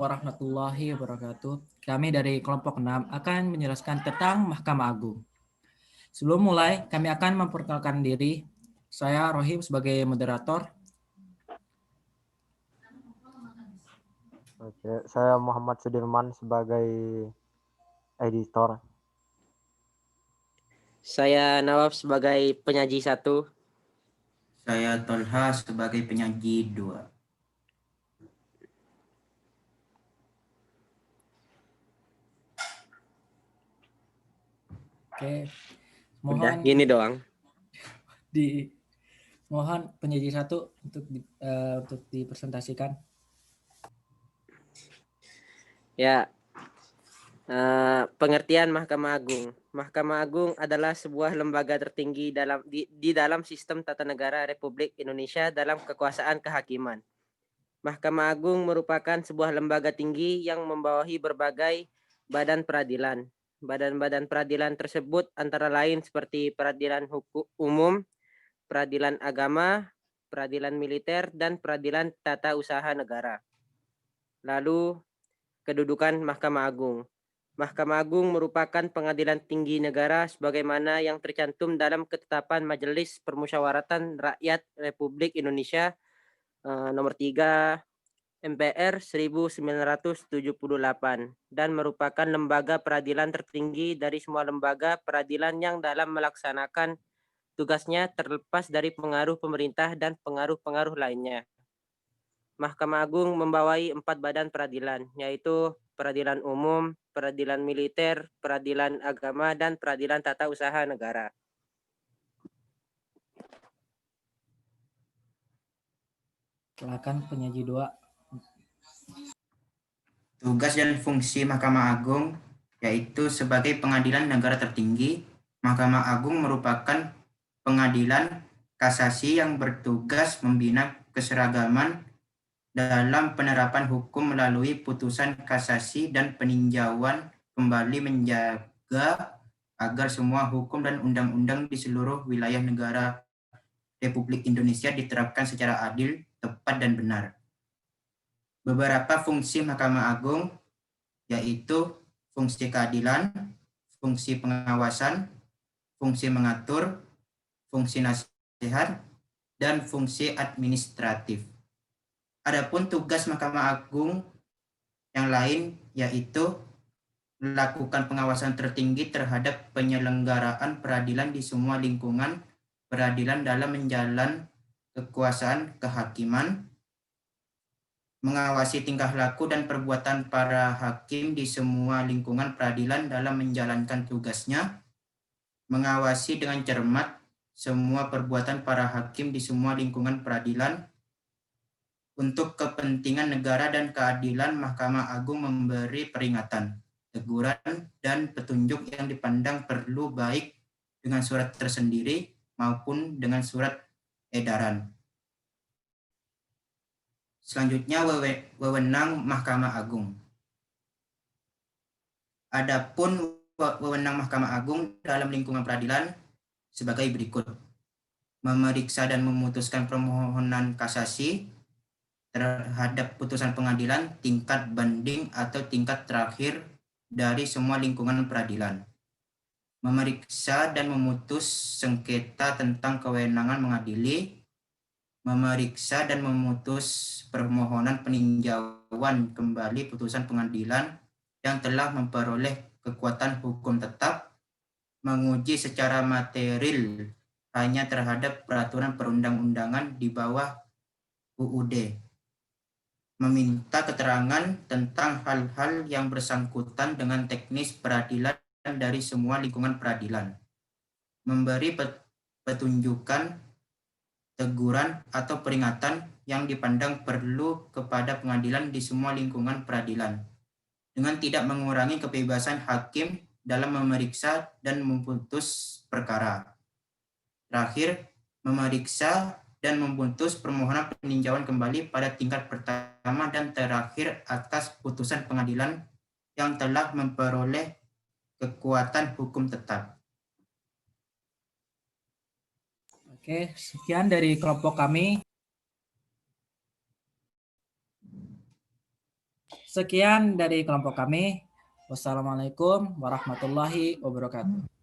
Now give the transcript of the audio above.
Warahmatullahi wabarakatuh. Kami dari kelompok 6 akan menjelaskan tentang Mahkamah Agung. Sebelum mulai, kami akan memperkenalkan diri. Saya Rohim sebagai moderator. Oke, saya Muhammad Sudirman sebagai editor. Saya Nawab sebagai penyaji 1. Saya Tolha sebagai penyaji 2. Oke, Udah mohon gini doang. mohon penyaji 1 untuk dipresentasikan. Ya, pengertian Mahkamah Agung. Mahkamah Agung adalah sebuah lembaga tertinggi di dalam sistem tata negara Republik Indonesia dalam kekuasaan kehakiman. Mahkamah Agung merupakan sebuah lembaga tinggi yang membawahi berbagai badan peradilan. Badan-badan peradilan tersebut antara lain seperti peradilan hukum umum, peradilan agama, peradilan militer, dan peradilan tata usaha negara. Lalu, kedudukan Mahkamah Agung. Mahkamah Agung merupakan pengadilan tinggi negara sebagaimana yang tercantum dalam Ketetapan Majelis Permusyawaratan Rakyat Republik Indonesia nomor 3 MPR 1978 dan merupakan lembaga peradilan tertinggi dari semua lembaga peradilan yang dalam melaksanakan tugasnya terlepas dari pengaruh pemerintah dan pengaruh-pengaruh lainnya. Mahkamah Agung membawahi 4 badan peradilan, yaitu peradilan umum, peradilan militer, peradilan agama, dan peradilan tata usaha negara. Silakan penyaji 2. Tugas dan fungsi Mahkamah Agung yaitu sebagai pengadilan negara tertinggi. Mahkamah Agung merupakan pengadilan kasasi yang bertugas membina keseragaman dalam penerapan hukum melalui putusan kasasi dan peninjauan kembali, menjaga agar semua hukum dan undang-undang di seluruh wilayah negara Republik Indonesia diterapkan secara adil, tepat, dan benar. Beberapa fungsi Mahkamah Agung yaitu fungsi keadilan, fungsi pengawasan, fungsi mengatur, fungsi nasihat, dan fungsi administratif. Adapun tugas Mahkamah Agung yang lain yaitu melakukan pengawasan tertinggi terhadap penyelenggaraan peradilan di semua lingkungan peradilan dalam menjalankan kekuasaan kehakiman, mengawasi tingkah laku dan perbuatan para hakim di semua lingkungan peradilan dalam menjalankan tugasnya, mengawasi dengan cermat semua perbuatan para hakim di semua lingkungan peradilan. Untuk kepentingan negara dan keadilan, Mahkamah Agung memberi peringatan, teguran, dan petunjuk yang dipandang perlu baik dengan surat tersendiri maupun dengan surat edaran. Selanjutnya, wewenang Mahkamah Agung. Adapun wewenang Mahkamah Agung dalam lingkungan peradilan sebagai berikut: memeriksa dan memutuskan permohonan kasasi terhadap putusan pengadilan tingkat banding atau tingkat terakhir dari semua lingkungan peradilan, memeriksa dan memutus sengketa tentang kewenangan mengadili, memeriksa dan memutus permohonan peninjauan kembali putusan pengadilan yang telah memperoleh kekuatan hukum tetap, menguji secara material hanya terhadap peraturan perundang-undangan di bawah UUD, meminta keterangan tentang hal-hal yang bersangkutan dengan teknis peradilan dari semua lingkungan peradilan, memberi petunjukan, teguran, atau peringatan yang dipandang perlu kepada pengadilan di semua lingkungan peradilan, dengan tidak mengurangi kebebasan hakim dalam memeriksa dan memutus perkara. Terakhir, memeriksa dan memutus permohonan peninjauan kembali pada tingkat pertama dan terakhir atas putusan pengadilan yang telah memperoleh kekuatan hukum tetap. Oke, sekian dari kelompok kami. Sekian dari kelompok kami. Wassalamualaikum warahmatullahi wabarakatuh.